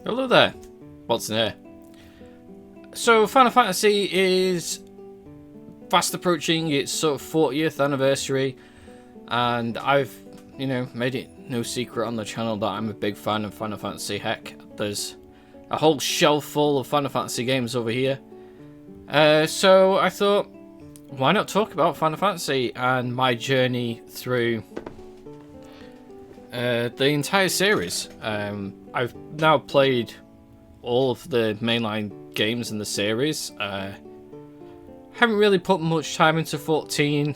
Hello there, what's in here? So Final Fantasy is fast approaching its sort of 40th anniversary, and I've, made it no secret on the channel that I'm a big fan of Final Fantasy. Heck, there's a whole shelf full of Final Fantasy games over here. So I thought, why not talk about Final Fantasy and my journey through the entire series. I've now played all of the mainline games in the series. Haven't really put much time into 14,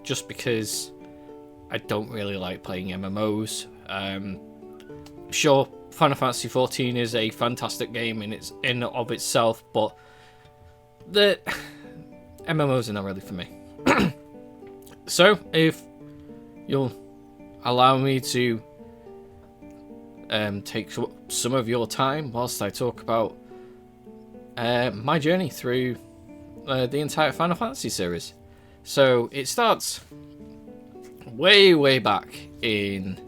just because I don't really like playing MMOs. Sure, Final Fantasy 14 is a fantastic game in and of itself, but the MMOs are not really for me. So, if you'll allow me to take some of your time whilst I talk about my journey through the entire Final Fantasy series. So, it starts way back in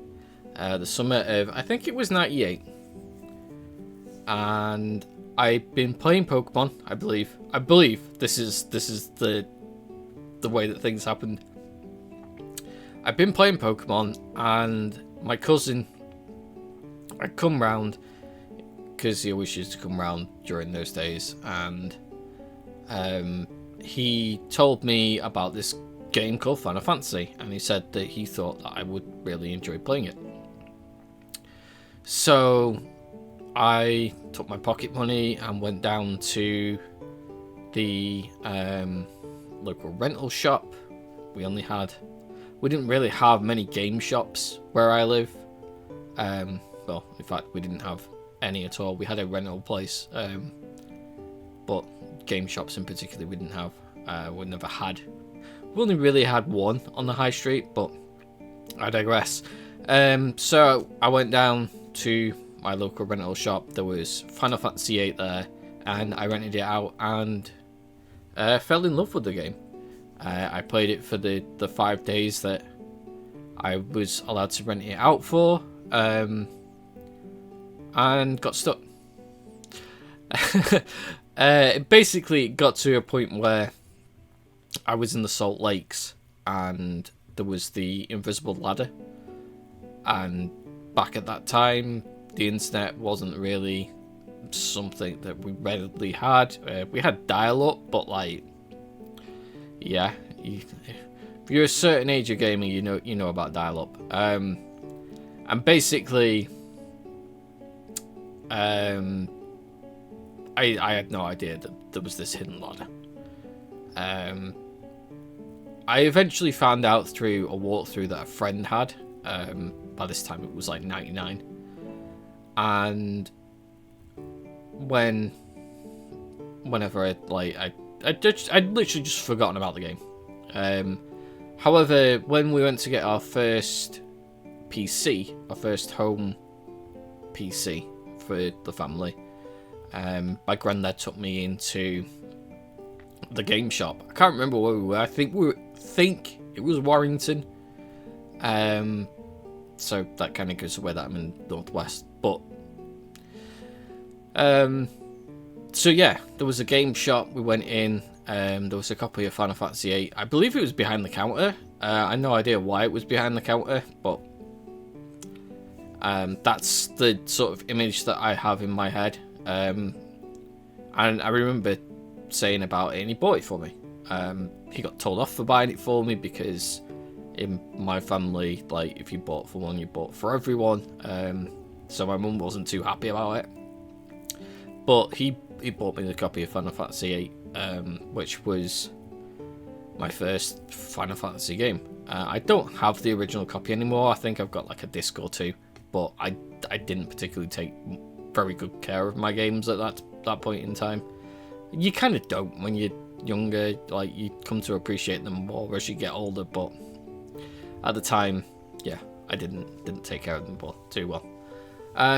the summer of, I think it was 98. And I've been playing Pokemon, I believe. I believe this is the way that things happened. I've been playing Pokemon, and my cousin had come round, because he always used to come round during those days, and he told me about this game called Final Fantasy, and he said that he thought that I would really enjoy playing it. So I took my pocket money and went down to the local rental shop. We didn't really have many game shops where I live. Well, in fact, we didn't have any at all. We had a rental place, but game shops in particular we didn't have. We never had. We only really had one on the high street, but I digress. So I went down to my local rental shop. There was Final Fantasy VIII there, and I rented it out and fell in love with the game. I played it for the 5 days that I was allowed to rent it out for, and got stuck. It basically got to a point where I was in the Salt Lakes, and there was the invisible ladder, and back at that time the internet wasn't really something that we readily had. We had dial-up, but yeah, if you're a certain age of gaming, you know about dial-up. And basically, I had no idea that there was this hidden ladder. I eventually found out through a walkthrough that a friend had. By this time it was like 99, and whenever I'd literally just forgotten about the game. However, when we went to get our first PC, our first home PC for the family, my granddad took me into the game shop. I can't remember where we were. I think it was Warrington. So that kind of goes away that I'm in Northwest. But so yeah, there was a game shop. We went in. There was a copy of Final Fantasy VIII. I believe it was behind the counter. I had no idea why it was behind the counter, but that's the sort of image that I have in my head. And I remember saying about it, and he bought it for me. He got told off for buying it for me because in my family, like, if you bought for one, you bought for everyone. So my mum wasn't too happy about it. But he bought me the copy of Final Fantasy VIII, which was my first Final Fantasy game. I don't have the original copy anymore. I think I've got like a disc or two, but I didn't particularly take very good care of my games at that point in time. You kind of don't when you're younger. Like, you come to appreciate them more as you get older, but at the time, yeah, I didn't take care of them too well.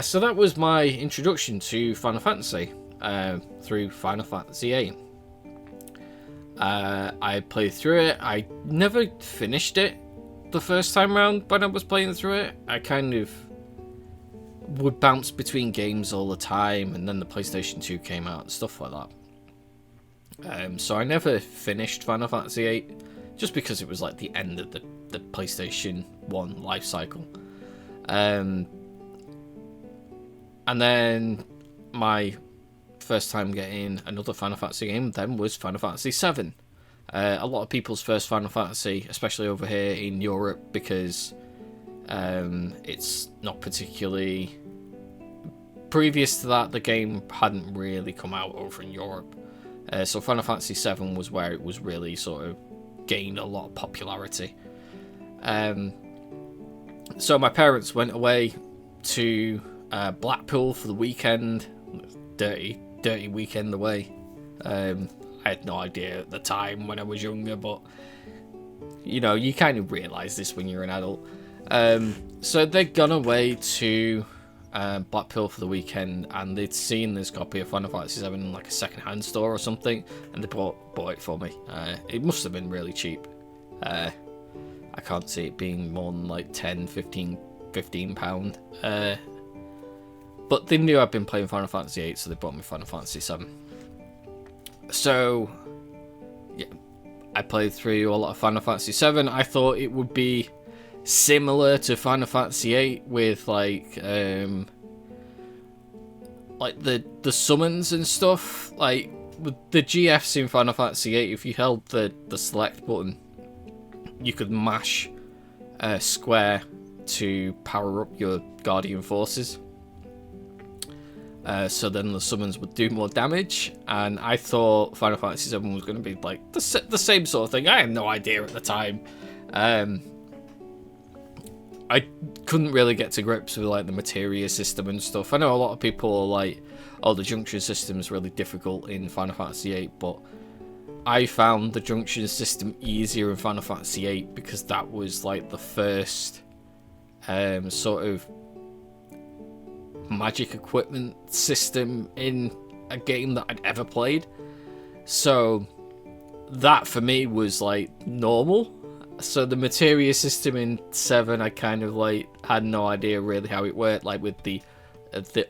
So that was my introduction to Final Fantasy through Final Fantasy VIII. I played through it. I never finished it. the first time round when I was playing through it. I kind of would bounce between games all the time, and then the PlayStation 2 came out and stuff like that. So I never finished Final Fantasy VIII, just because it was like the end of the PlayStation 1 life cycle. And then my first time getting another Final Fantasy game then was Final Fantasy VII. A lot of people's first Final Fantasy, especially over here in Europe, because it's not particularly... Previous to that, the game hadn't really come out over in Europe. So Final Fantasy VII was where it was really sort of gained a lot of popularity. So my parents went away to Blackpool for the weekend. Dirty weekend away. I had no idea at the time when I was younger, but you know, you kind of realise this when you're an adult. So they'd gone away to Blackpool for the weekend, and they'd seen this copy of Final Fantasy VII in like a second-hand store or something, and they bought it for me. It must have been really cheap. I can't see it being more than like 10, 15 £15. But they knew I'd been playing Final Fantasy VIII, so they bought me Final Fantasy VII. So, yeah, I played through a lot of Final Fantasy VII. I thought it would be similar to Final Fantasy VIII with like the summons and stuff. Like with the GFs in Final Fantasy VIII, if you held the select button, you could mash square to power up your Guardian Forces. So then the summons would do more damage, and I thought Final Fantasy VII was going to be like the same sort of thing. I had no idea at the time. I couldn't really get to grips with like the materia system and stuff. I know a lot of people are like, oh, the junction system is really difficult in Final Fantasy VIII, but I found the junction system easier in Final Fantasy VIII because that was like the first sort of magic equipment system in a game that I'd ever played. So that for me was like normal. So the materia system in 7, I kind of like had no idea really how it worked, like with the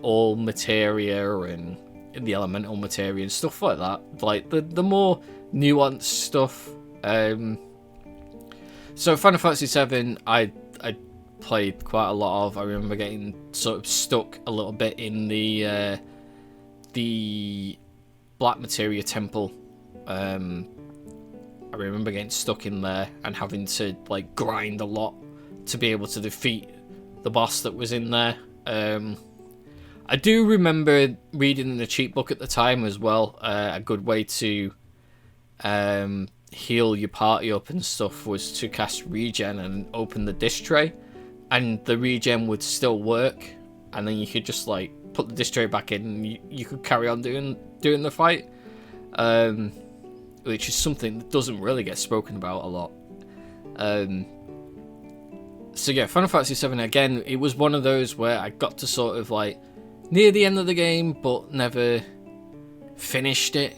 all materia and the elemental materia and stuff like that, like the more nuanced stuff. So Final Fantasy 7 I played quite a lot of. I remember getting sort of stuck a little bit in the Black Materia Temple. I remember getting stuck in there and having to like grind a lot to be able to defeat the boss that was in there. I do remember reading in the cheat book at the time as well. A good way to heal your party up and stuff was to cast regen and open the disc tray, and the regen would still work, and then you could just like put the disc tray back in and you could carry on doing the fight, which is something that doesn't really get spoken about a lot. So yeah, Final Fantasy VII, again, it was one of those where I got to sort of like near the end of the game but never finished it,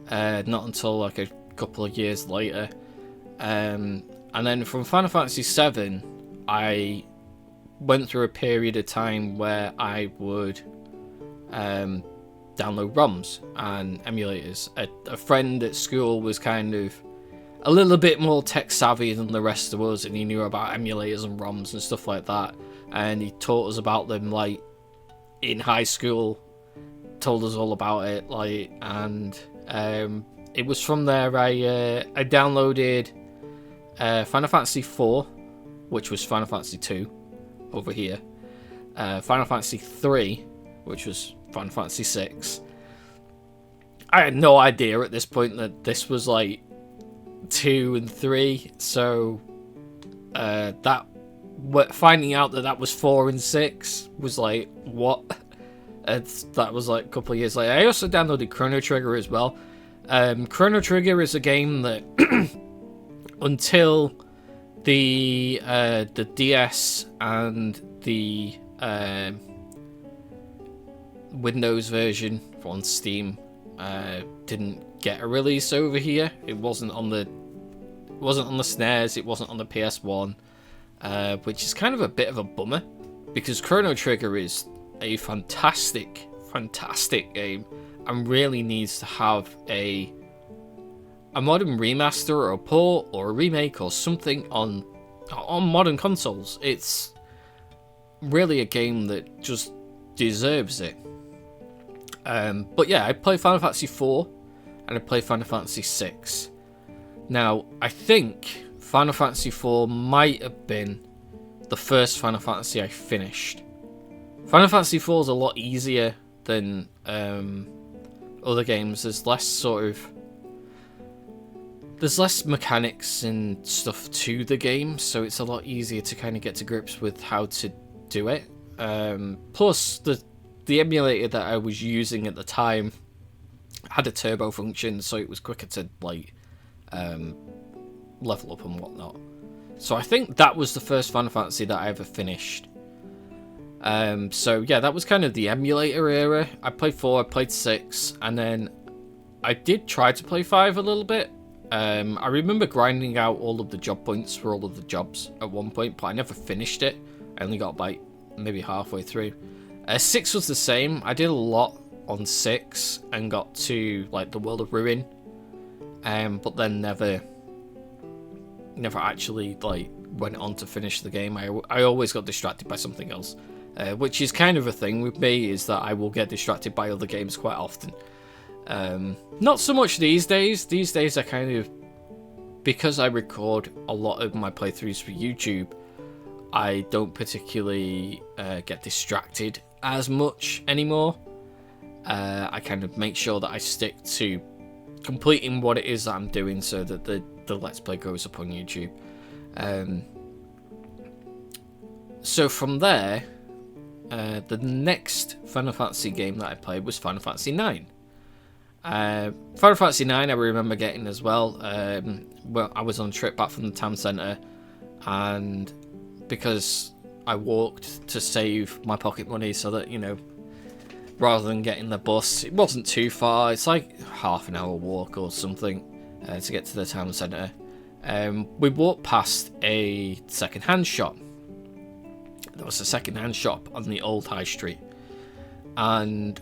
not until like a couple of years later. And then from Final Fantasy VII, I went through a period of time where I would download ROMs and emulators. A friend at school was kind of a little bit more tech savvy than the rest of us, and he knew about emulators and ROMs and stuff like that, and he taught us about them like in high school, told us all about it, like, and it was from there I downloaded Final Fantasy IV, which was Final Fantasy 2 over here, Final Fantasy 3, which was Final Fantasy 6. I had no idea at this point that this was like 2 and 3, so finding out that was 4 and 6 was like, what? That was like a couple of years later. I also downloaded Chrono Trigger as well. Chrono Trigger is a game that until the DS and the Windows version on Steam didn't get a release over here. It wasn't on the wasn't on the SNES, it wasn't on the PS1, which is kind of a bit of a bummer, because Chrono Trigger is a fantastic game and really needs to have a modern remaster or a port or a remake or something on modern consoles. It's really a game that just deserves it. But yeah, I play Final Fantasy IV and I play Final Fantasy VI. Now, I think Final Fantasy IV might have been the first Final Fantasy I finished. Final Fantasy IV is a lot easier than other games. There's less mechanics and stuff to the game, so it's a lot easier to kind of get to grips with how to do it. Plus, the emulator that I was using at the time had a turbo function, so it was quicker to like level up and whatnot. So I think that was the first Final Fantasy that I ever finished. So yeah, that was kind of the emulator era. I played 4, I played 6, and then I did try to play 5 a little bit. I remember grinding out all of the job points for all of the jobs at one point, but I never finished it. I only got like maybe halfway through. 6 was the same. I did a lot on 6 and got to like the World of Ruin, but then never actually like went on to finish the game. I always got distracted by something else, which is kind of a thing with me, is that I will get distracted by other games quite often. Not so much these days. These days I kind of, because I record a lot of my playthroughs for YouTube, I don't particularly get distracted as much anymore. I kind of make sure that I stick to completing what it is that I'm doing, so that the Let's Play goes up on YouTube. So from there, the next Final Fantasy game that I played was Final Fantasy IX. Final Fantasy IX I remember getting as well. Well, I was on a trip back from the town centre, and because I walked to save my pocket money so that, you know, rather than getting the bus, it wasn't too far. It's like half an hour walk or something to get to the town centre. We walked past a second-hand shop. There was a second-hand shop on the old high street, and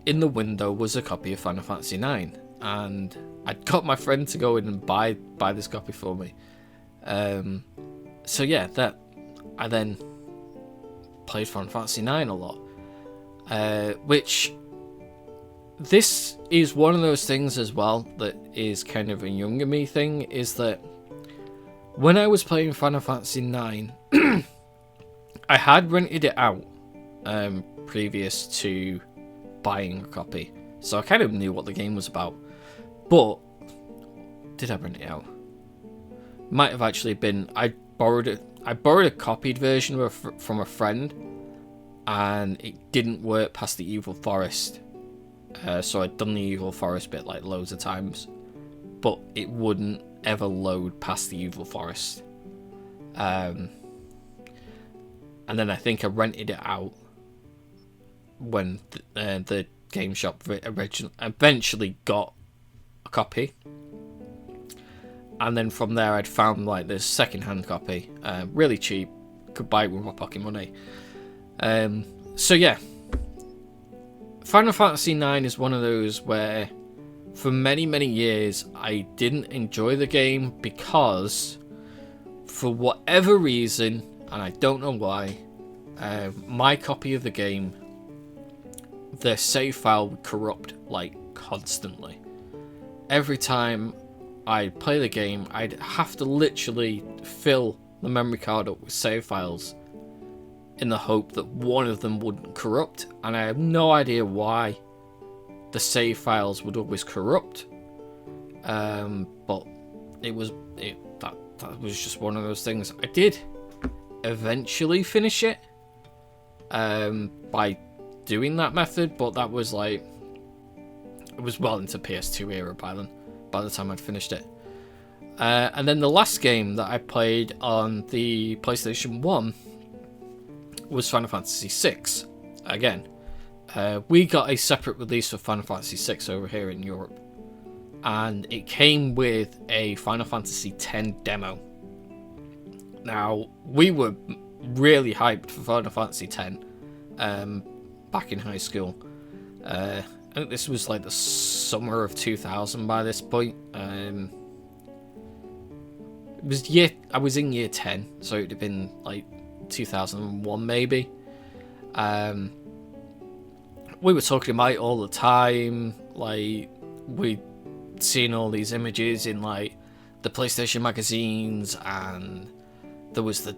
in the window was a copy of Final Fantasy IX, and I'd got my friend to go in and buy this copy for me. So yeah, that I then played Final Fantasy IX a lot, which this is one of those things as well that is kind of a younger me thing, is that when I was playing Final Fantasy IX, I had rented it out previous to buying a copy, so I kind of knew what the game was about. But did I rent it out? Might have actually been, I borrowed a copied version from a friend, and it didn't work past the Evil Forest. So I'd done the Evil Forest bit like loads of times, but it wouldn't ever load past the Evil Forest. And then I think I rented it out when the game shop eventually got a copy. And then from there I'd found like this second-hand copy, really cheap, could buy it with my pocket money. So yeah, Final Fantasy IX is one of those where for many years I didn't enjoy the game because for whatever reason, and I don't know why, my copy of the game, the save file would corrupt like constantly. Every time I'd play the game, I'd have to literally fill the memory card up with save files in the hope that one of them wouldn't corrupt, and I have no idea why the save files would always corrupt. But that was just one of those things. I did eventually finish it by doing that method, but that was like, it was well into PS2 era by the time I'd finished it. And then the last game that I played on the PlayStation 1 was Final Fantasy VI. Again, we got a separate release for Final Fantasy VI over here in Europe. and it came with a Final Fantasy X demo. Now, we were really hyped for Final Fantasy X back in high school. I think this was like the summer of 2000 by this point. I was in year 10, so it'd have been like 2001 maybe. We were talking about it all the time. Like, we'd seen all these images in like the PlayStation magazines, and there was the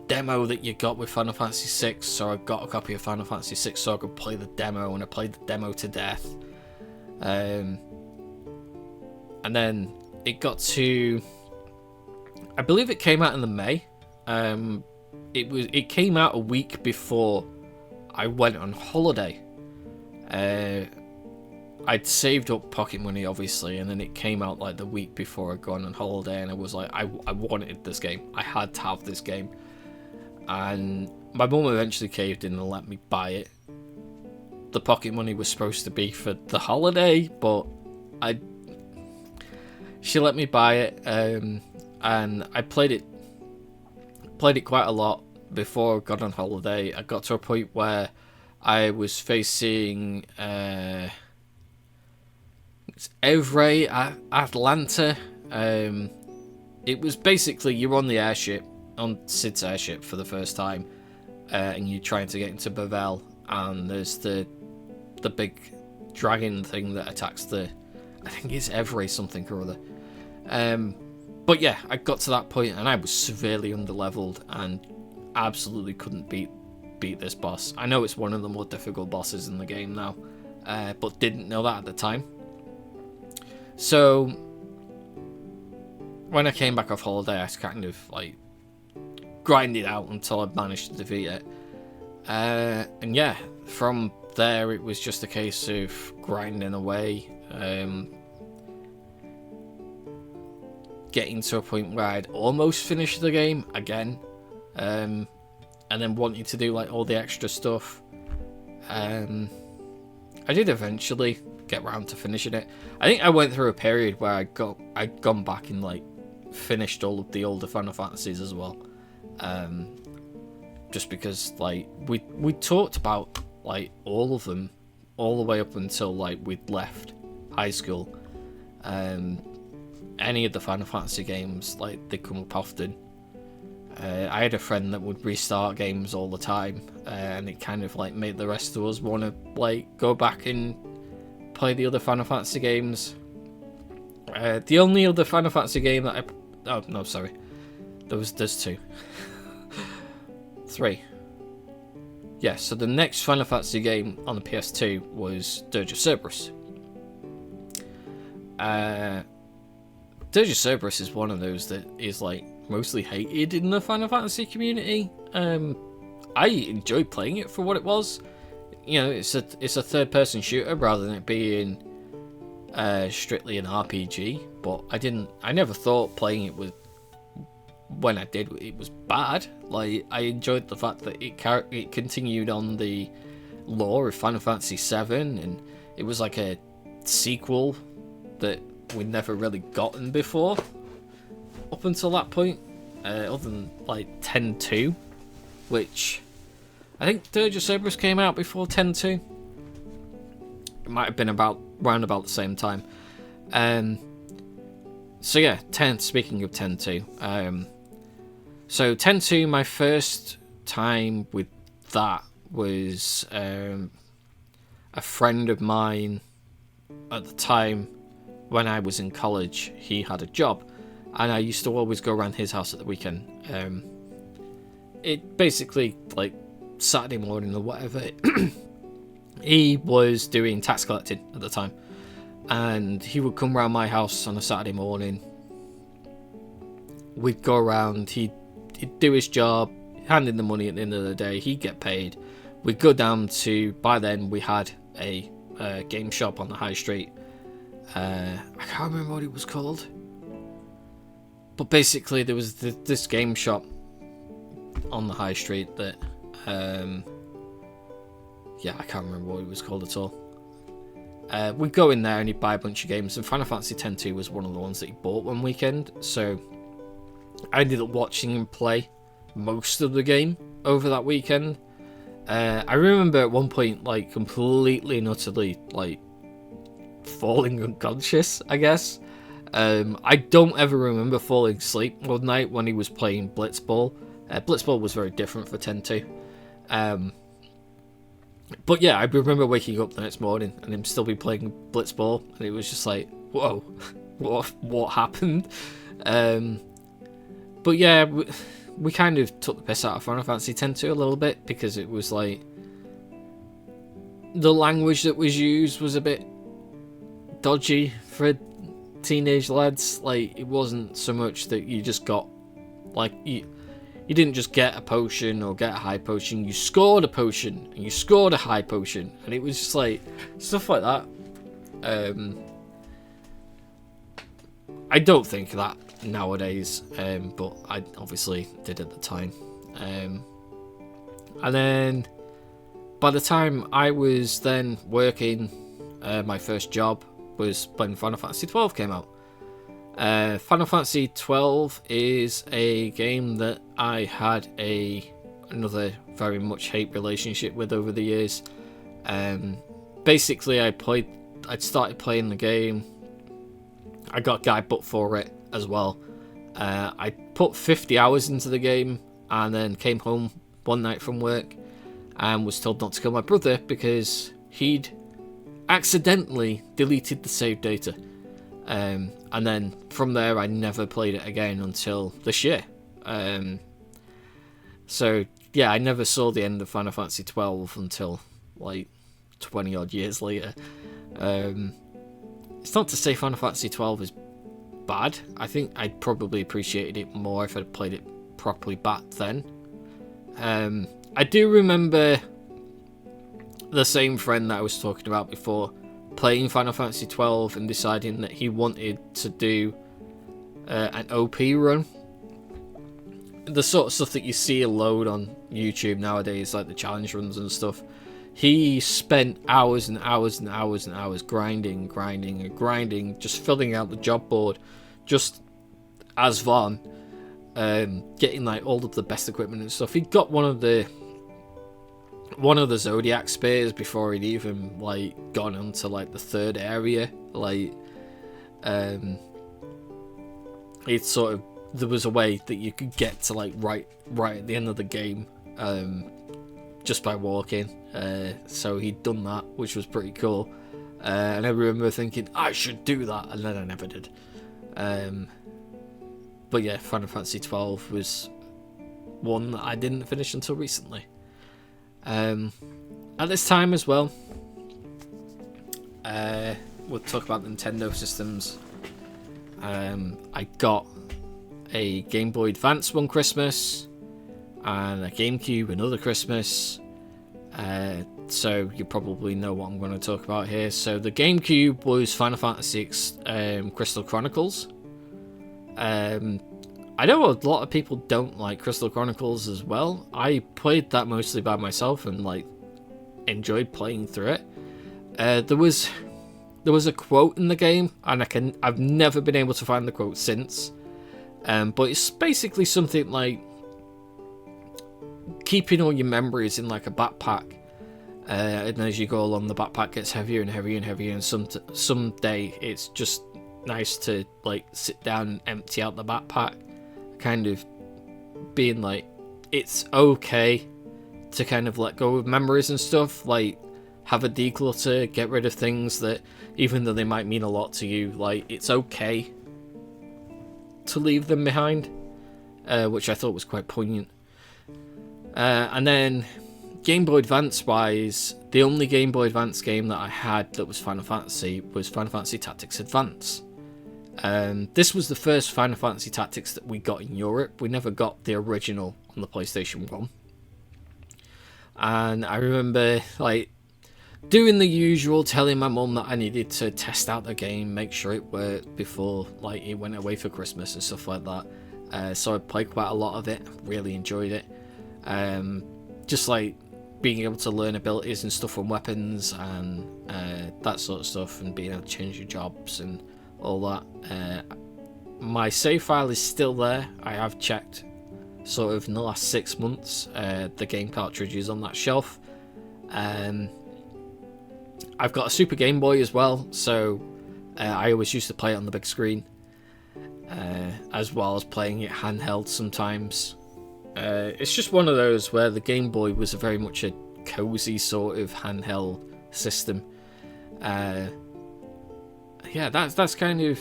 demo that you got with Final Fantasy VI, so I got a copy of Final Fantasy VI so I could play the demo, and I played the demo to death. And then it got to, I believe it came out in the May. It came out a week before I went on holiday. I'd saved up pocket money, obviously, and then it came out like the week before I'd gone on holiday, and I was like, I wanted this game. I had to have this game. And my mum eventually caved in and let me buy it. The pocket money was supposed to be for the holiday, but she let me buy it, and I played it quite a lot before I got on holiday. I got to a point where I was facing Evray Atlanta. It was basically you're on the airship, on Sid's airship for the first time, and you're trying to get into Bavel, and there's the big dragon thing that attacks I think it's Evray something or other. But yeah, I got to that point and I was severely underleveled and absolutely couldn't beat this boss. I know it's one of the more difficult bosses in the game now, but didn't know that at the time. So when I came back off holiday, I kind of like grinded out until I managed to defeat it. And yeah, from there it was just a case of grinding away, getting to a point where I'd almost finished the game again, and then wanting to do like all the extra stuff. I did eventually get around to finishing it. I think I went through a period where I'd gone back and like finished all of the older Final Fantasies as well, just because like we talked about like all of them all the way up until like we'd left high school. Any of the Final Fantasy games, like, they come up often. I had a friend that would restart games all the time, and it kind of like made the rest of us want to like go back and play the other Final Fantasy games. The only other Final Fantasy game that there's two. Three. Yeah, so the next Final Fantasy game on the PS2 was Dirge of Cerberus. Dirge of Cerberus is one of those that is like mostly hated in the Final Fantasy community. I enjoyed playing it for what it was. You know, it's a third-person shooter rather than it being strictly an RPG. But I never thought playing it was, when I did, it was bad. Like, I enjoyed the fact that it continued on the lore of Final Fantasy VII, and it was like a sequel that we'd never really gotten before up until that point, other than like 10.2, which I think Dirge of Cerberus came out before 10.2. It might have been around about the same time. So yeah, speaking of 10.2, so 10.2, my first time with that was a friend of mine at the time. When I was in college, he had a job, and I used to always go around his house at the weekend. It basically, like, Saturday morning or whatever, he was doing tax collecting at the time, and he would come around my house on a Saturday morning. We'd go around, he'd do his job, hand in the money at the end of the day, he'd get paid. We'd go down to, by then we had a game shop on the high street. I can't remember what it was called, but basically there was this game shop on the high street that I can't remember what it was called at all. we'd go in there and he'd buy a bunch of games, and Final Fantasy X-2 was one of the ones that he bought one weekend, so I ended up watching him play most of the game over that weekend. I remember at one point, like, completely and utterly, like, falling unconscious, I guess. I don't ever remember falling asleep one night when he was playing Blitzball. Blitzball was very different for 10-2. But yeah, I remember waking up the next morning and him still be playing Blitzball, and it was just like, whoa, what happened? But yeah, we kind of took the piss out of Final Fantasy X-2 a little bit, because it was like, the language that was used was a bit dodgy for teenage lads. Like, it wasn't so much that you just got, like, you didn't just get a potion or get a high potion, you scored a potion and you scored a high potion, and it was just like stuff like that. I don't think that nowadays, but I obviously did at the time. And then by the time I was then working, my first job was when Final Fantasy XII came out. Final Fantasy XII is a game that I had another very much hate relationship with over the years. Basically, I'd started playing the game. I got guide book for it as well. I put 50 hours into the game, and then came home one night from work and was told not to kill my brother because he'd accidentally deleted the save data. And then from there, I never played it again until this year. So yeah, I never saw the end of Final Fantasy XII until like 20 odd years later. It's not to say Final Fantasy XII is bad. I think I'd probably appreciated it more if I'd played it properly back then. I do remember the same friend that I was talking about before playing Final Fantasy XII and deciding that he wanted to do an OP run. The sort of stuff that you see a load on YouTube nowadays, like the challenge runs and stuff. He spent hours and hours and hours and hours grinding, just filling out the job board, just as Vaughn, getting like all of the best equipment and stuff. He got one of the Zodiac spears before he'd even like gone onto like the third area. Like, it's sort of, there was a way that you could get to like right at the end of the game, just by walking. So he'd done that, which was pretty cool. And I remember thinking I should do that, and then I never did. But yeah, Final Fantasy XII was one that I didn't finish until recently. At this time as well, we'll talk about Nintendo systems. I got a Game Boy Advance one Christmas, and a GameCube another Christmas. So you probably know what I'm going to talk about here. So the GameCube was Final Fantasy Crystal Chronicles. I know a lot of people don't like Crystal Chronicles as well. I played that mostly by myself and like enjoyed playing through it. There was a quote in the game, and I've never been able to find the quote since. But it's basically something like keeping all your memories in like a backpack, and as you go along, the backpack gets heavier and heavier and heavier, and someday it's just nice to like sit down and empty out the backpack, kind of being like, it's okay to kind of let go of memories and stuff, like have a declutter, get rid of things that even though they might mean a lot to you, like it's okay to leave them behind, which I thought was quite poignant. And then Game Boy Advance wise, the only Game Boy Advance game that I had that was Final Fantasy was Final Fantasy Tactics Advance. This was the first Final Fantasy Tactics that we got in Europe. We never got the original on the PlayStation 1. And I remember like doing the usual, telling my mum that I needed to test out the game, make sure it worked before like it went away for Christmas and stuff like that. So I played quite a lot of it, really enjoyed it. Just like being able to learn abilities and stuff from weapons and that sort of stuff, and being able to change your jobs and all that. My save file is still there. I have checked sort of in the last 6 months the game cartridges on that shelf. I've got a Super Game Boy as well, so I always used to play it on the big screen, as well as playing it handheld sometimes. It's just one of those where the Game Boy was very much a cozy sort of handheld system. Yeah, that's kind of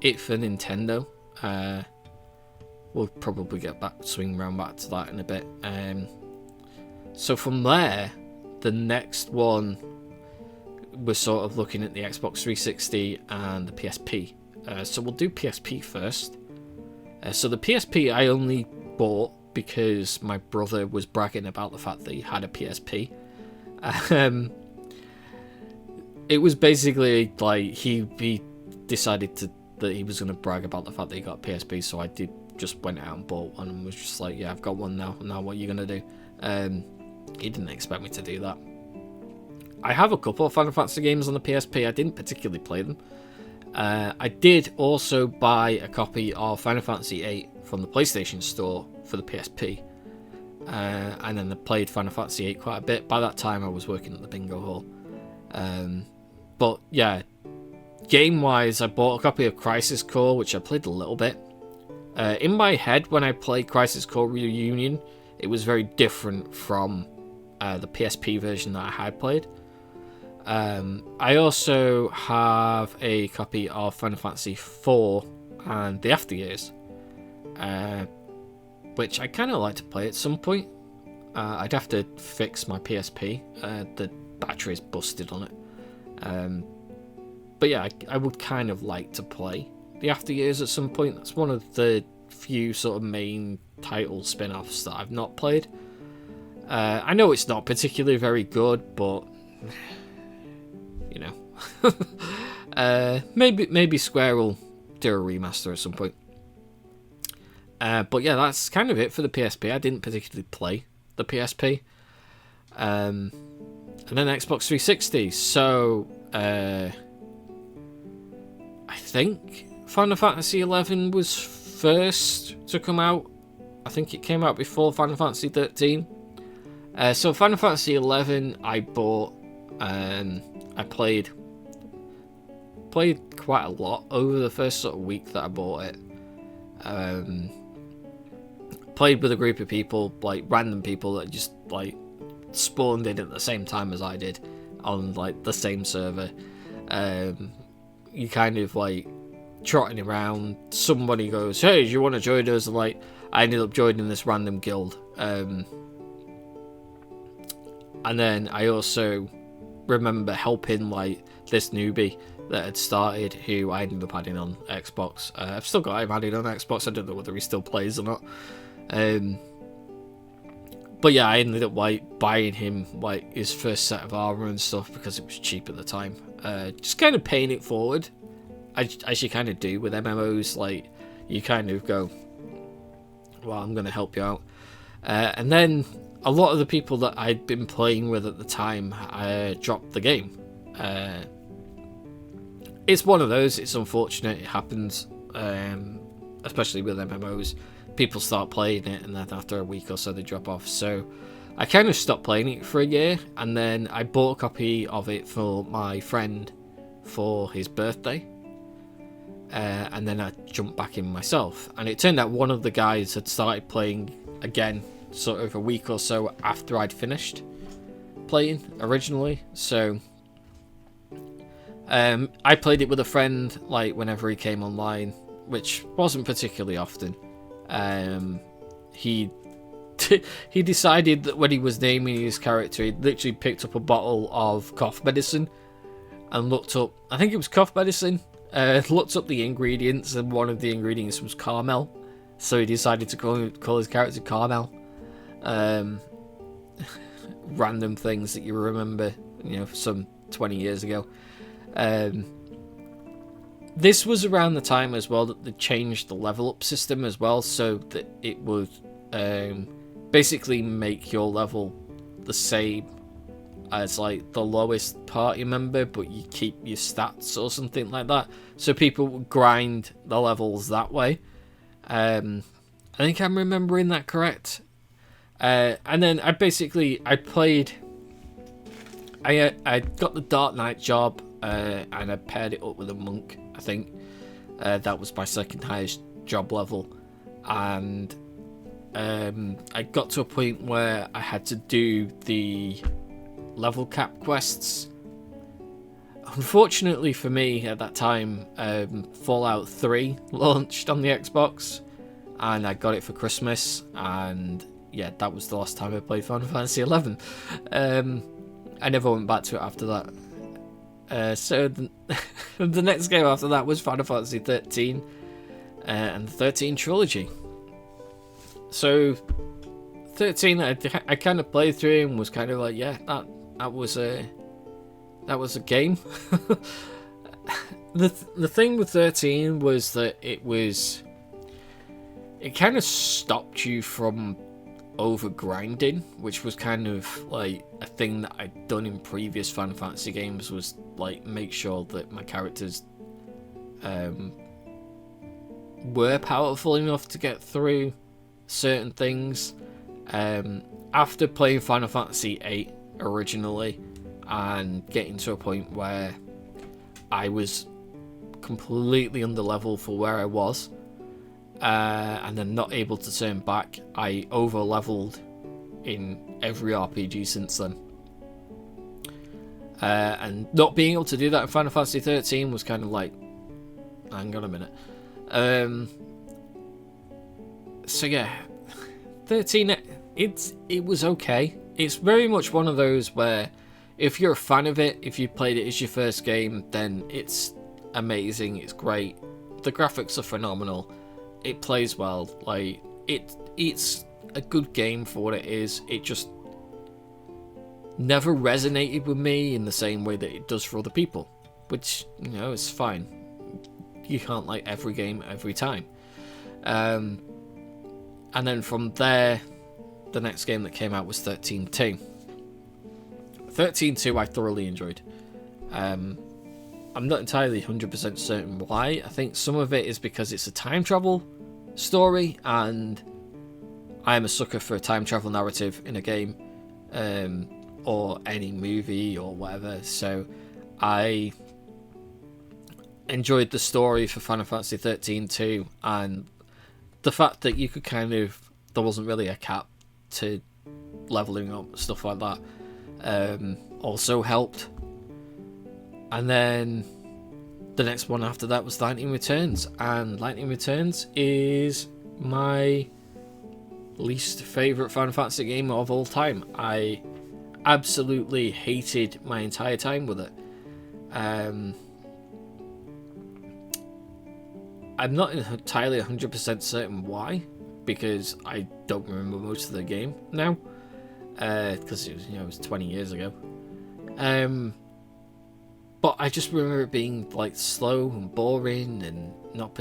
it for Nintendo. We'll probably swing around back to that in a bit. So from there, the next one, we're sort of looking at the Xbox 360 and the PSP. So we'll do PSP first. So the PSP I only bought because my brother was bragging about the fact that he had a PSP. It was basically like he decided that he was going to brag about the fact that he got a PSP, so I just went out and bought one and was just like, yeah, I've got one now. Now what are you going to do? He didn't expect me to do that. I have a couple of Final Fantasy games on the PSP. I didn't particularly play them. I did also buy a copy of Final Fantasy VIII from the PlayStation Store for the PSP. And then I played Final Fantasy VIII quite a bit. By that time, I was working at the bingo hall. But yeah, game-wise, I bought a copy of Crisis Core, which I played a little bit. In my head, when I played Crisis Core Reunion, it was very different from the PSP version that I had played. I also have a copy of Final Fantasy IV and the Afteryears, which I kind of like to play at some point. I'd have to fix my PSP. The battery's busted on it. But yeah, I would kind of like to play the Afteryears at some point. That's one of the few sort of main title spin-offs that I've not played. I know it's not particularly very good, but you know, maybe Square will do a remaster at some point. But yeah, that's kind of it for the PSP. I didn't particularly play the PSP. And then Xbox 360. So I think Final Fantasy XI was first to come out. I think it came out before Final Fantasy 13. So Final Fantasy XI I bought. I played quite a lot over the first sort of week that I bought it. Played with a group of people, like random people that just like spawned in at the same time as I did on like the same server. You kind of like trotting around. Somebody goes, "Hey, do you want to join us?" And like I ended up joining this random guild. And then I also remember helping like this newbie that had started, who I ended up adding on Xbox. I've still got him added on Xbox. I don't know whether he still plays or not. But yeah, I ended up like buying him like his first set of armor and stuff because it was cheap at the time. Just kind of paying it forward, as you kind of do with MMOs. Like you kind of go, well, I'm going to help you out. And then a lot of the people that I'd been playing with at the time dropped the game. It's one of those. It's unfortunate. It happens, especially with MMOs. People start playing it, and then after a week or so, they drop off. So I kind of stopped playing it for a year, and then I bought a copy of it for my friend for his birthday. And then I jumped back in myself. And it turned out one of the guys had started playing again sort of a week or so after I'd finished playing originally. So I played it with a friend like whenever he came online, which wasn't particularly often. He decided that when he was naming his character, he literally picked up a bottle of cough medicine and looked up, I think it was cough medicine, looked up the ingredients, and one of the ingredients was Carmel. So he decided to call his character Carmel. Random things that you remember, some 20 years ago. This was around the time as well that they changed the level up system as well, so that it would basically make your level the same as like the lowest party member, but you keep your stats or something like that. So people would grind the levels that way. I think I'm remembering that correct. And then I played. I got the Dark Knight job, and I paired it up with a monk. I think that was my second highest job level, and I got to a point where I had to do the level cap quests. Unfortunately for me at that time, Fallout 3 launched on the Xbox, and I got it for Christmas, and yeah, that was the last time I played Final Fantasy 11. I never went back to it after that. So the next game after that was Final Fantasy 13 and the 13 trilogy. So 13, I kind of played through and was kind of like, yeah, that was a game. The thing with 13 was that it kind of stopped you from over grinding, which was kind of like a thing that I'd done in previous Final Fantasy games, was like make sure that my characters were powerful enough to get through certain things. After playing Final Fantasy 8 originally and getting to a point where I was completely under level for where I was, and then not able to turn back, I over leveled in every RPG since then. And not being able to do that in Final Fantasy 13 was kind of like, hang on a minute. So yeah, 13, it was okay. It's very much one of those where if you're a fan of it, if you played it as your first game, then it's amazing, it's great. The graphics are phenomenal. It plays well. Like it's a good game for what it is. It just never resonated with me in the same way that it does for other people, which, you know, is fine. You can't like every game every time. And then from there, the next game that came out was 13-2. 13-2 I thoroughly enjoyed. I'm not entirely 100% certain why. I think some of it is because it's a time travel story, and I am a sucker for a time travel narrative in a game, or any movie or whatever. So I enjoyed the story for Final Fantasy 13-2, and the fact that you could there wasn't really a cap to leveling up, stuff like that, also helped. And then the next one after that was Lightning Returns, and Lightning Returns is my least favourite Final Fantasy game of all time. I absolutely hated my entire time with it. I'm not entirely 100% certain why, because I don't remember most of the game now, because it was 20 years ago. But I just remember it being like slow and boring and not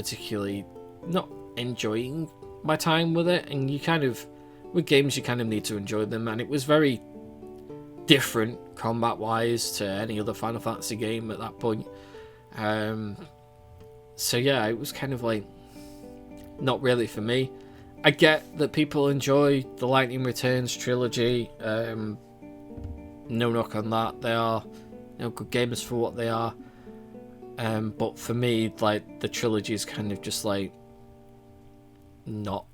enjoying my time with it. And with games you kind of need to enjoy them, and it was very different combat wise to any other Final Fantasy game at that point. So yeah, it was kind of like not really for me. I get that people enjoy the Lightning Returns trilogy. No knock on that. They are good games for what they are. But for me, like, the trilogy is kind of just like not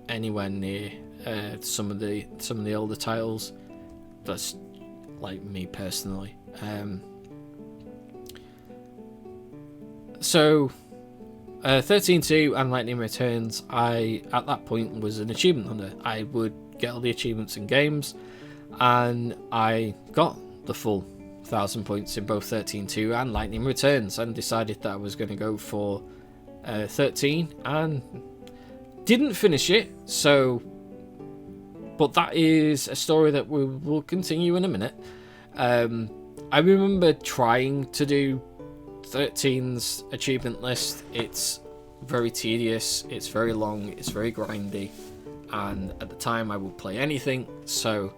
anywhere near some of the older titles. That's like me personally. So 13-2 and Lightning Returns, I at that point was an achievement hunter. I would get all the achievements in games, and I got the full 1,000 points in both 13-2 and Lightning Returns, and decided that I was going to go for 13, and didn't finish it. But that is a story that we will continue in a minute. I remember trying to do 13's achievement list. It's very tedious, it's very long, it's very grindy, and at the time I would play anything, so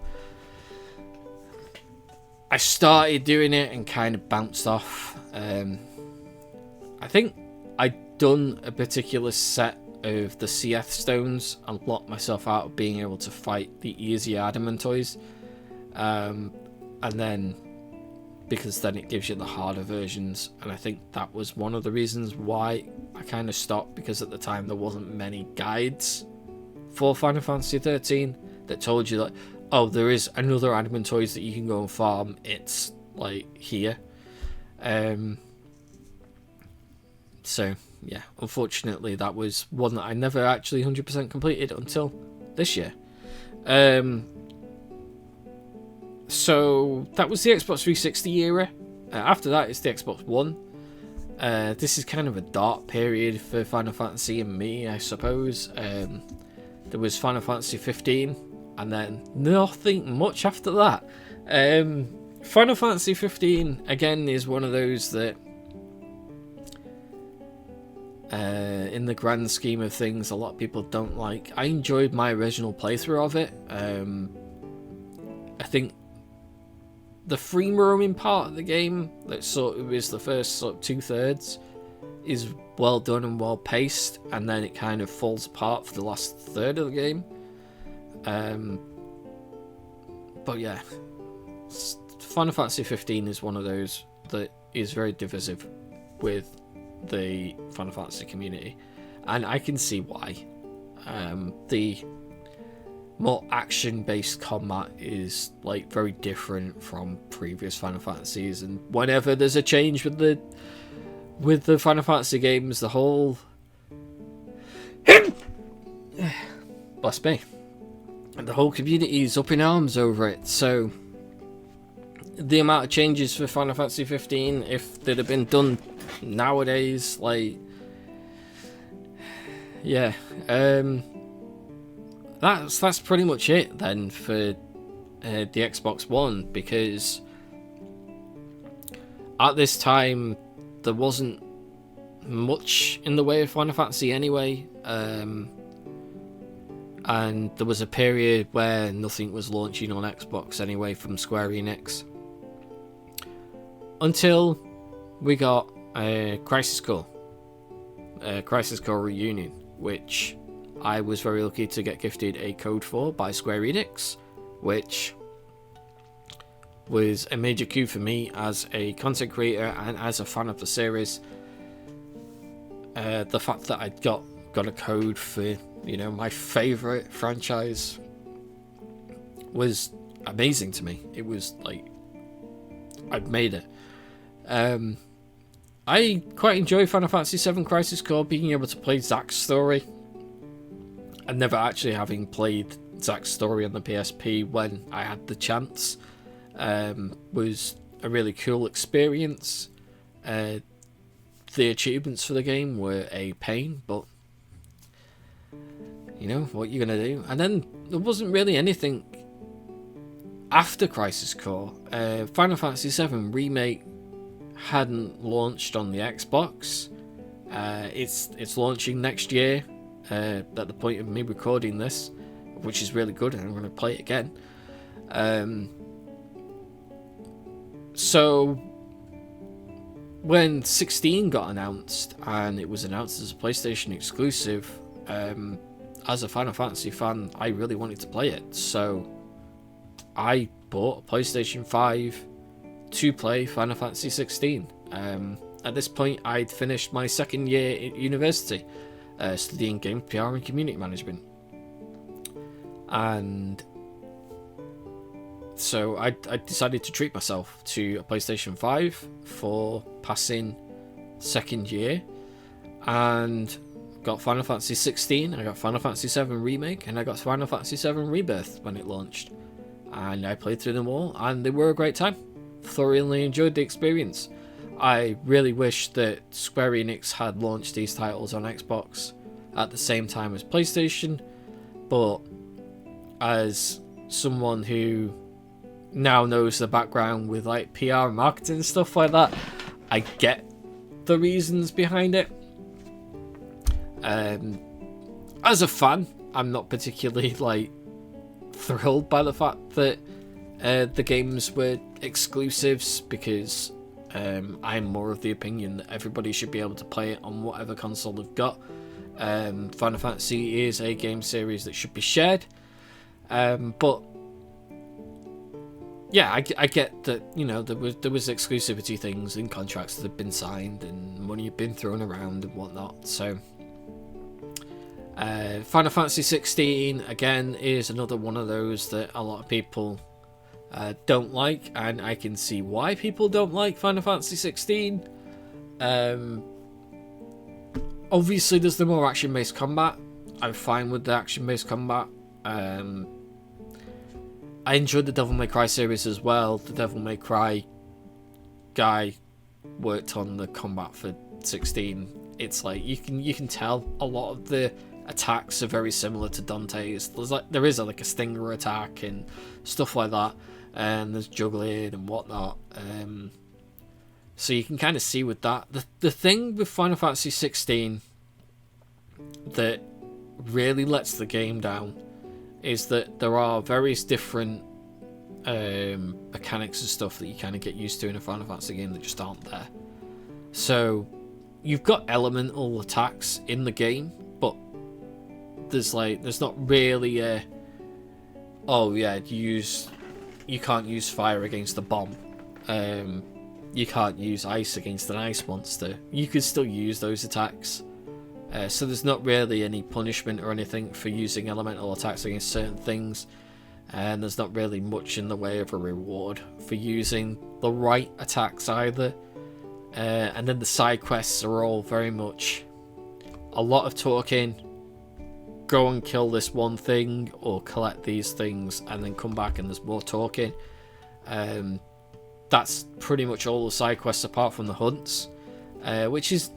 I started doing it and kind of bounced off. I think I'd done a particular set of the Seath stones and locked myself out of being able to fight the easier Adamantoids, and then because then it gives you the harder versions, and I think that was one of the reasons why I kind of stopped, because at the time there wasn't many guides for Final Fantasy 13 that told you like, oh, there is another Adamantoids that you can go and farm, it's like here. So yeah, unfortunately that was one that I never actually 100% completed until this year. So that was the Xbox 360 era. After that, it's the Xbox One. This is kind of a dark period for Final Fantasy and me, I suppose. There was Final Fantasy 15, and then nothing much after that. Final Fantasy 15, again, is one of those that, in the grand scheme of things, a lot of people don't like. I enjoyed my original playthrough of it. I think the free roaming part of the game, that sort of is the first sort of 2/3, is well done and well paced, and then it kind of falls apart for the last third of the game. But yeah, Final Fantasy 15 is one of those that is very divisive with the Final Fantasy community, and I can see why. The more action-based combat is like very different from previous Final Fantasies, and whenever there's a change with the Final Fantasy games, the whole bless me, the whole community is up in arms over it. So the amount of changes for Final Fantasy 15, if they'd have been done nowadays, like, yeah, that's pretty much it then for the Xbox One, because at this time there wasn't much in the way of Final Fantasy anyway, and there was a period where nothing was launching on Xbox anyway from Square Enix, until we got Crisis Core Reunion, which I was very lucky to get gifted a code for by Square Enix, which was a major coup for me as a content creator and as a fan of the series. The fact that I got a code for, you know, my favourite franchise was amazing to me. It was like, I'd made it. I quite enjoy Final Fantasy VII Crisis Core, being able to play Zack's story, and never actually having played Zack's story on the PSP when I had the chance, was a really cool experience. The achievements for the game were a pain, but you know what you're gonna do. And then there wasn't really anything after Crisis Core. Final Fantasy VII Remake hadn't launched on the Xbox. It's launching next year. At the point of me recording this, which is really good, and I'm going to play it again. So when 16 got announced, and it was announced as a PlayStation exclusive, as a Final Fantasy fan, I really wanted to play it, so I bought a PlayStation 5 to play Final Fantasy 16. At this point, I'd finished my second year at university, studying game PR and community management, and so I decided to treat myself to a PlayStation 5 for passing second year, and got Final Fantasy 16, I got Final Fantasy 7 Remake, and I got Final Fantasy 7 Rebirth when it launched, and I played through them all, and they were a great time. Thoroughly enjoyed the experience. I really wish that Square Enix had launched these titles on Xbox at the same time as PlayStation, but as someone who now knows the background with like PR and marketing and stuff like that, I get the reasons behind it. As a fan, I'm not particularly like thrilled by the fact that the games were exclusives, because I'm more of the opinion that everybody should be able to play it on whatever console they've got. Final Fantasy is a game series that should be shared, but yeah, I get that, you know, there was exclusivity things in contracts that had been signed and money had been thrown around and whatnot. So Final Fantasy 16 again is another one of those that a lot of people don't like, and I can see why people don't like Final Fantasy 16. Obviously there's the more action-based combat. I'm fine with the action-based combat. I enjoyed the Devil May Cry series as well. The Devil May Cry guy worked on the combat for 16. It's like you can tell a lot of the attacks are very similar to Dante's. There is like a stinger attack and stuff like that, and there's juggling and whatnot. So you can kind of see with that. The thing with Final Fantasy 16 that really lets the game down is that there are various different mechanics and stuff that you kind of get used to in a Final Fantasy game that just aren't there. So you've got elemental attacks in the game, but there's not really a, oh yeah, you can't use fire against a bomb. You can't use ice against an ice monster. You could still use those attacks. So there's not really any punishment or anything for using elemental attacks against certain things, and there's not really much in the way of a reward for using the right attacks either. And then the side quests are all very much a lot of talking, go and kill this one thing or collect these things, and then come back and there's more talking. That's pretty much all the side quests apart from the hunts, which is...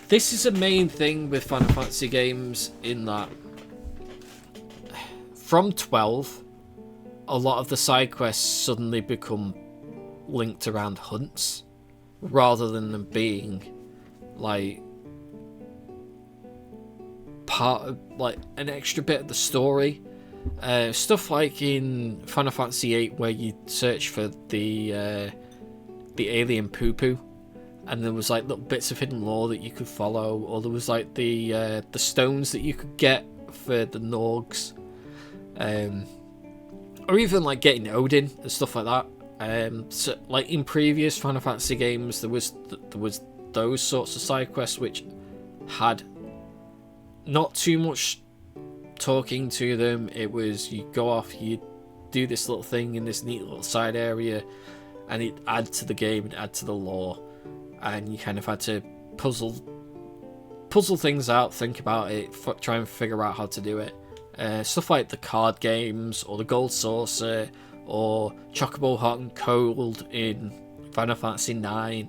This is a main thing with Final Fantasy games, in that from 12, a lot of the side quests suddenly become linked around hunts, rather than them being like part of like an extra bit of the story. Stuff like in Final Fantasy VIII, where you search for the alien poo-poo, and there was like little bits of hidden lore that you could follow, or there was like the stones that you could get for the Norgs, or even like getting Odin and stuff like that. So like in previous Final Fantasy games, there was those sorts of side quests which had not too much talking to them. It was, you go off, you do this little thing in this neat little side area, and it add to the game and add to the lore. And you kind of had to puzzle things out, think about it, try and figure out how to do it. Stuff like the card games, or the Gold Saucer, or Chocobo Hot and Cold in Final Fantasy 9.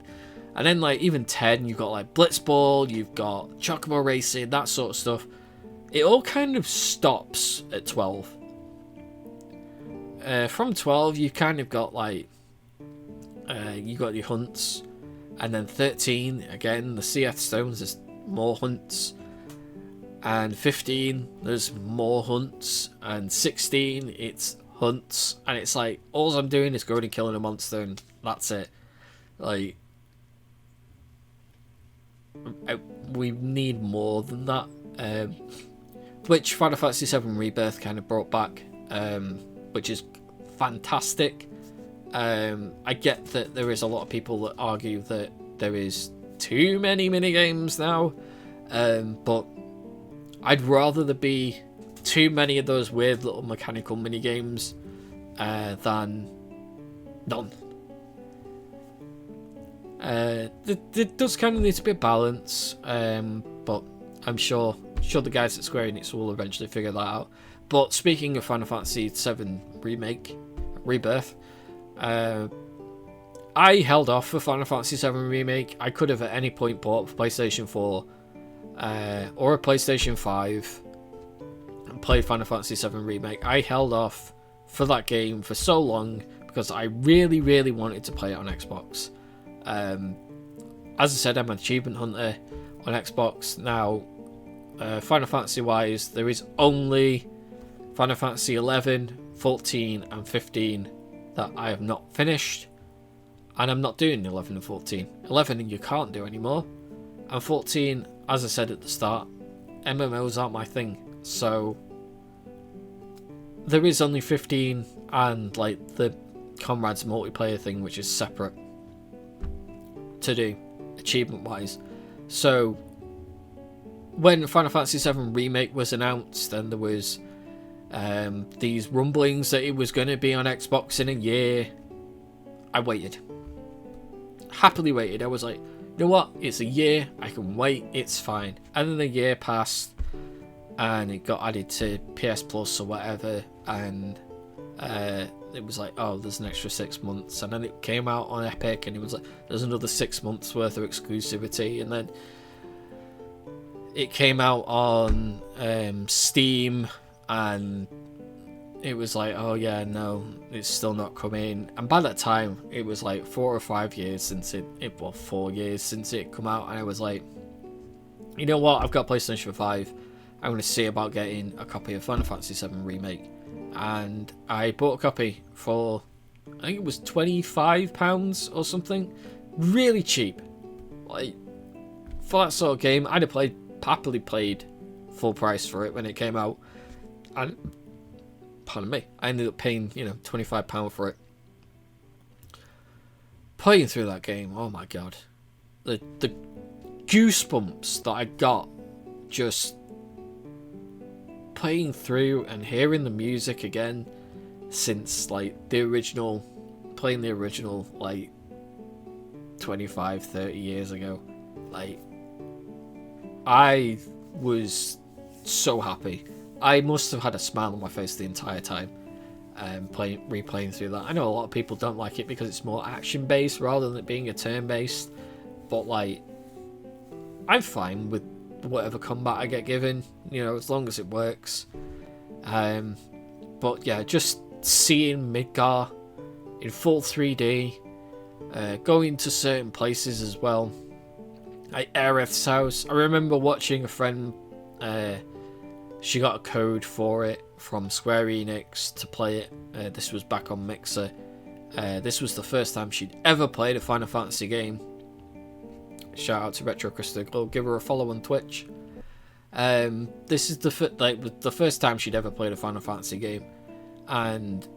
And then like even 10, you've got like Blitzball, you've got Chocobo Racing, that sort of stuff. It all kind of stops at 12. From 12, you kind of got like, you got your hunts. And then 13, again, the Seath Stones, there's more hunts. And 15, there's more hunts. And 16, it's hunts. And it's like, all I'm doing is going and killing a monster, and that's it. Like, we need more than that. Which Final Fantasy VII Rebirth kind of brought back, which is fantastic. I get that there is a lot of people that argue that there is too many minigames now, but I'd rather there be too many of those weird little mechanical minigames than none. There does kind of need to be a balance, but I'm sure the guys at Square Enix will eventually figure that out. But speaking of Final Fantasy VII Rebirth, I held off for Final Fantasy VII Remake. I could have at any point bought a PlayStation 4 or a PlayStation 5 and played Final Fantasy VII Remake. I held off for that game for so long because I really, really wanted to play it on Xbox. As I said, I'm an achievement hunter on Xbox. Now, Final Fantasy wise, there is only Final Fantasy 11, 14 and 15 that I have not finished, and I'm not doing 11 and 14. 11 you can't do anymore, and 14, as I said at the start, MMOs aren't my thing, so there is only 15 and like the Comrades multiplayer thing, which is separate to do achievement wise. So when Final Fantasy VII Remake was announced, and there was these rumblings that it was going to be on Xbox in a year, I waited. Happily waited. I was like, you know what? It's a year. I can wait. It's fine. And then the year passed, and it got added to PS Plus or whatever, and it was like, oh, there's an extra 6 months. And then it came out on Epic, and it was like, there's another 6 months worth of exclusivity. And then it came out on Steam, and it was like, oh yeah, no, it's still not coming. And by that time, it was like 4 or 5 years since well, 4 years since it come out, and I was like, you know what, I've got PlayStation 5, I'm going to see about getting a copy of Final Fantasy VII Remake. And I bought a copy for, I think it was £25 or something, really cheap. Like, for that sort of game, I'd have happily played full price for it when it came out, and pardon me, I ended up paying, you know, £25 for it. Playing through that game, oh my god, the goosebumps that I got just playing through and hearing the music again, since like the original, playing the original like 25-30 years ago. Like, I was so happy. I must have had a smile on my face the entire time, replaying through that. I know a lot of people don't like it because it's more action based rather than it being a turn based, but like, I'm fine with whatever combat I get given, you know, as long as it works. But yeah, just seeing Midgar in full 3D, going to certain places as well, like Aerith's house. I remember watching a friend, she got a code for it from Square Enix to play it. This was back on Mixer. This was the first time she'd ever played a Final Fantasy game. Shout out to Retro Crystal. I'll give her a follow on Twitch. This is the first time she'd ever played a Final Fantasy game, and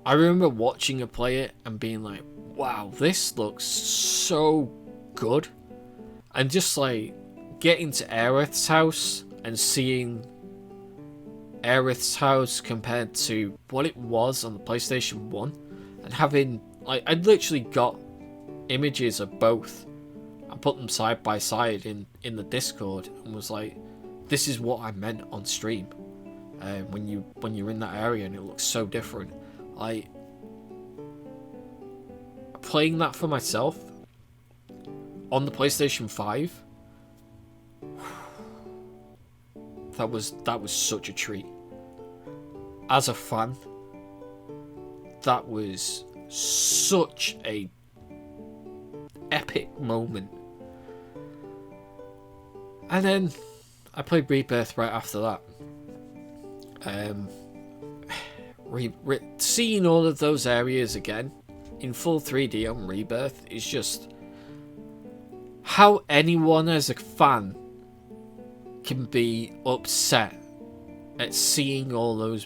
I remember watching her play it and being like, "Wow, this looks so good!" And just like getting to Aerith's house and seeing Aerith's house compared to what it was on the PlayStation 1, and having, like, I'd literally got images of both and put them side by side in the Discord, and was like, this is what I meant on stream, when you're in that area and it looks so different. Like, playing that for myself on the PlayStation 5, that was such a treat. As a fan, that was such a epic moment. And then I played Rebirth right after that. Seeing all of those areas again in full 3D on Rebirth is just how anyone as a fan can be upset at seeing all those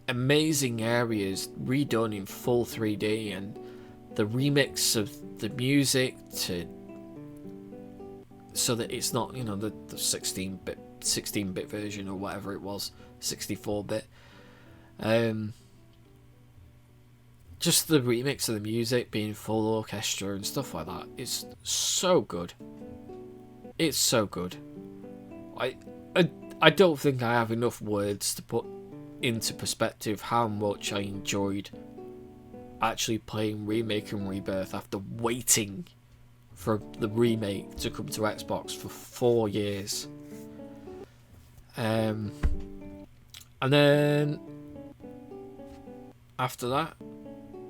amazing areas redone in full 3D, and the remix of the music so that it's not, you know, the 16-bit version or whatever it was, 64-bit. Just the remix of the music being full orchestra and stuff like that. It's so good. It's so good. I don't think I have enough words to put into perspective how much I enjoyed actually playing Remake and Rebirth after waiting for the remake to come to Xbox for 4 years. And then after that,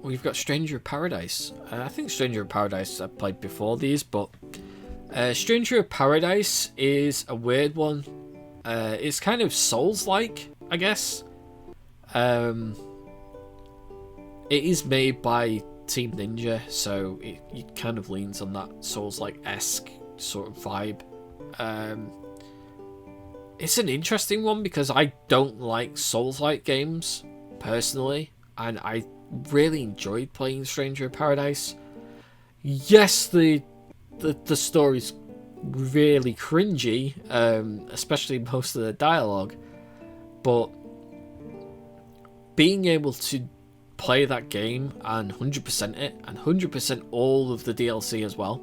we've got Stranger of Paradise. I think Stranger of Paradise I played before these, but Stranger of Paradise is a weird one. It's kind of Souls-like, I guess. It is made by Team Ninja, so it kind of leans on that Souls-like-esque sort of vibe. It's an interesting one because I don't like Souls-like games, personally, and I really enjoyed playing Stranger of Paradise. Yes, the story's really cringy, especially most of the dialogue, but being able to play that game and 100% it, and 100% all of the DLC as well,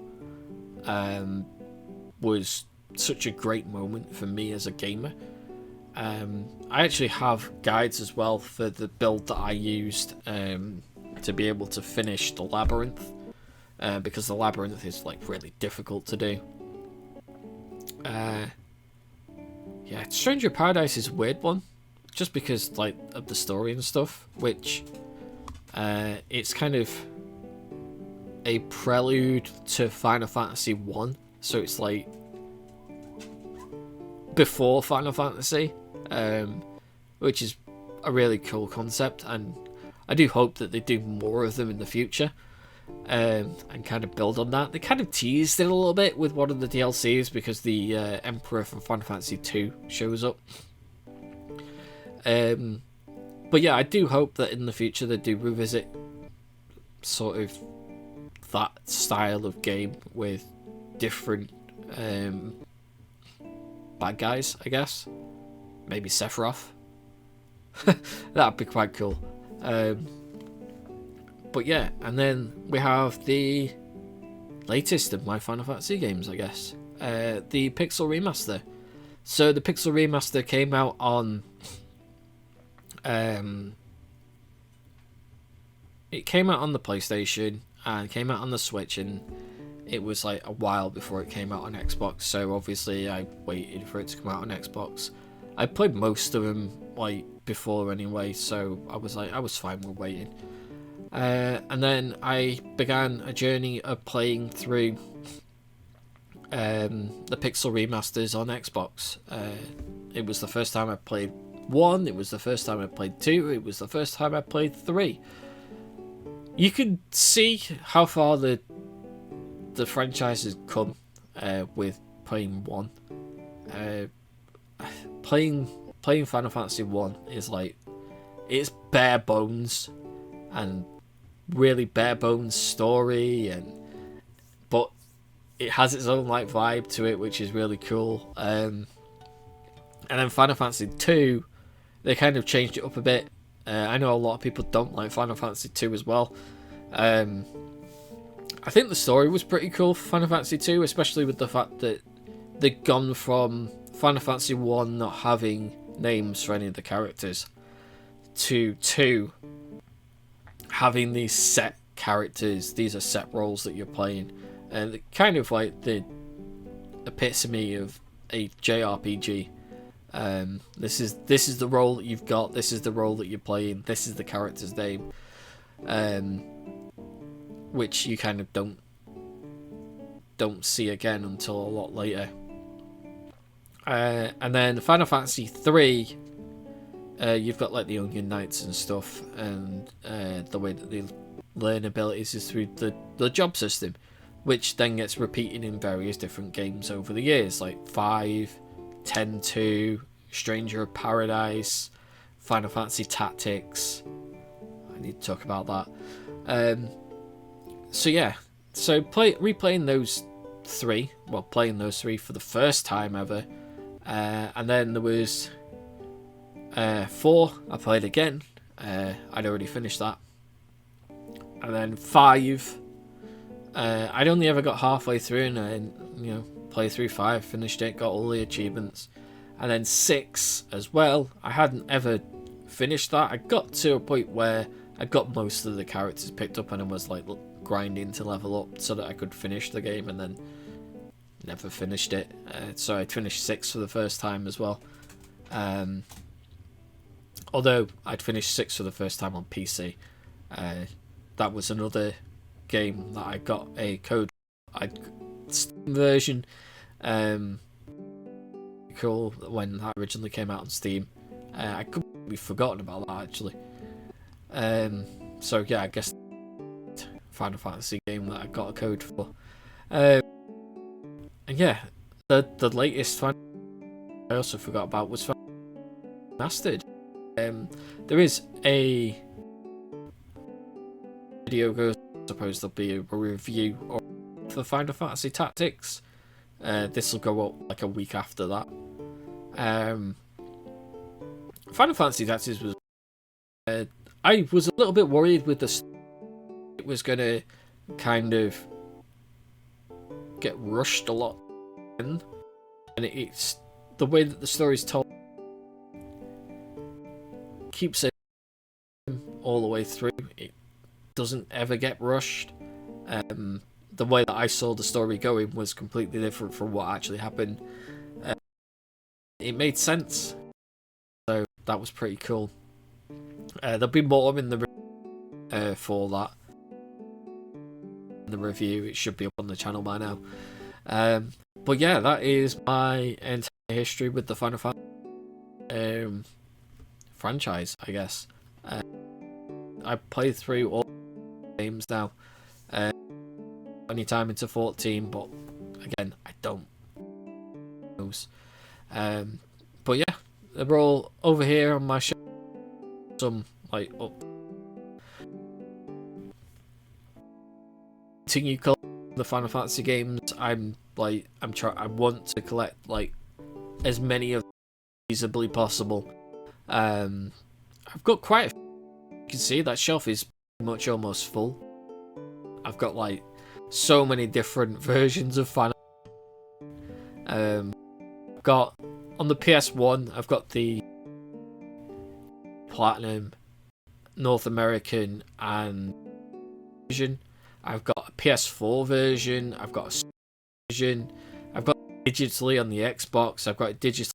was such a great moment for me as a gamer. I actually have guides as well for the build that I used to be able to finish the labyrinth, because the labyrinth is like really difficult to do. Yeah, Stranger Paradise is a weird one, just because like of the story and stuff, which it's kind of a prelude to Final Fantasy 1, so it's like before Final Fantasy, which is a really cool concept, and I do hope that they do more of them in the future, and kind of build on that. They kind of teased it a little bit with one of the DLCs because the Emperor from Final Fantasy 2 shows up. But yeah, I do hope that in the future they do revisit sort of that style of game with different bad guys, I guess. Maybe Sephiroth. That'd be quite cool. But yeah, and then we have the latest of my Final Fantasy games, I guess. The Pixel Remaster. So the Pixel Remaster came out on... it came out on the PlayStation and came out on the Switch, and it was like a while before it came out on Xbox, so obviously I waited for it to come out on Xbox. I played most of them like before anyway, so I was fine with waiting. And then I began a journey of playing through the Pixel Remasters on Xbox. It was the first time I played 1, it was the first time I played 2, it was the first time I played 3. You can see how far the franchise has come with playing 1. Playing Final Fantasy 1 is like, it's bare bones and really bare bones story, but it has its own like vibe to it, which is really cool. And then Final Fantasy 2, they kind of changed it up a bit. I know a lot of people don't like Final Fantasy 2 as well. I think the story was pretty cool for Final Fantasy 2, especially with the fact that they'd gone from Final Fantasy 1 not having names for any of the characters to 2 having these set characters. These are set roles that you're playing, and kind of like the epitome of a JRPG. This is the role that you've got, this is the role that you're playing, this is the character's name, which you kind of don't see again until a lot later. And then Final Fantasy 3, you've got like the Onion Knights and stuff, and the way that they learn abilities is through the job system, which then gets repeated in various different games over the years, like 5, 10-2, Stranger of Paradise, Final Fantasy Tactics. I need to talk about that. So yeah, so replaying those 3, well, playing those 3 for the first time ever, and then there was 4 I played again. I'd already finished that, and then 5, I'd only ever got halfway through, and I played through 5, finished it, got all the achievements, and then 6 as well. I hadn't ever finished that. I got to a point where I got most of the characters picked up, and I was like grinding to level up so that I could finish the game, and then never finished it. So I finished 6 for the first time as well. Although I'd finished 6 for the first time on PC. That was another game that I got a code. I'd Steam version. Cool when that originally came out on Steam. I completely forgotten about that actually. So yeah, I guess Final Fantasy game that I got a code for. And yeah, the latest Final I also forgot about was Mastered. There is a video goes. I suppose there'll be a review for Final Fantasy Tactics. This will go up like a week after that. Final Fantasy Tactics was. I was a little bit worried with it was gonna kind of get rushed a lot, and it's the way that the story's told keeps it all the way through. It doesn't ever get rushed. The way that I saw the story going was completely different from what actually happened. It made sense, so that was pretty cool. There'll be more in the for that. The review, it should be up on the channel by now. But yeah, that is my entire history with the Final Fantasy franchise, I guess. I played through all games now. Any time into 14, but again, I don't know. But yeah, they're all over here on my show. Some like up. Continue collecting the Final Fantasy games. I want to collect like as many of them as feasibly possible. I've got quite a few. You can see that shelf is pretty much almost full. I've got like so many different versions of Final Fantasy. I've got on the PS1, I've got the Platinum, North American, and version. I've got a PS4 version. I've got a version. I've got it digitally on the Xbox. I've got it digitally.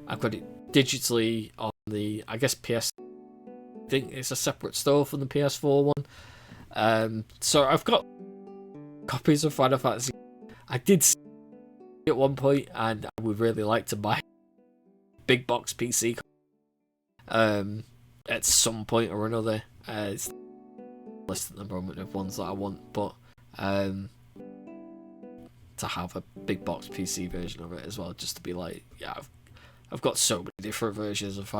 I've got it digitally on the, I guess, PS. I think it's a separate store from the PS4 one. So I've got copies of Final Fantasy. I did see it at one point, and I would really like to buy a big box PC at some point or another. It's list at the moment of ones that I want, but to have a big box PC version of it as well, just to be like, yeah, I've got so many different versions of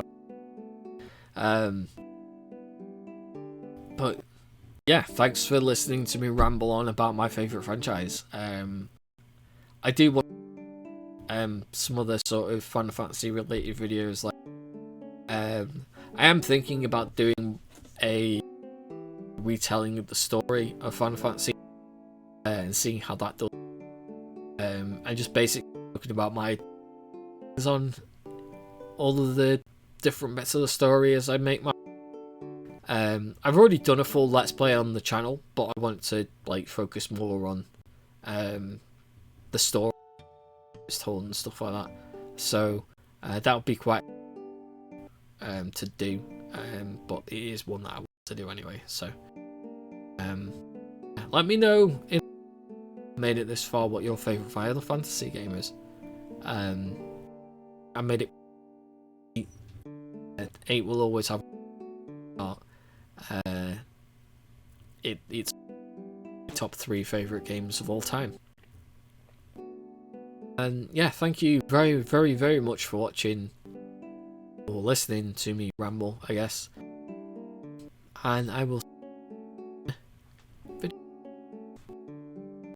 but yeah, thanks for listening to me ramble on about my favourite franchise. I do want some other sort of Final Fantasy related videos, like I am thinking about doing a retelling of the story of Final Fantasy and seeing how that does. And just basically looking about my on all of the different bits of the story as I make my. I've already done a full Let's Play on the channel, but I want to like focus more on the story it's told and stuff like that. So that would be quite to do, but it is one that I want to do anyway. So let me know if you made it this far what your favourite Final Fantasy game is. I made it 8 will always have it's my top 3 favourite games of all time. And yeah, thank you very, very, very much for watching or listening to me ramble, I guess. And I will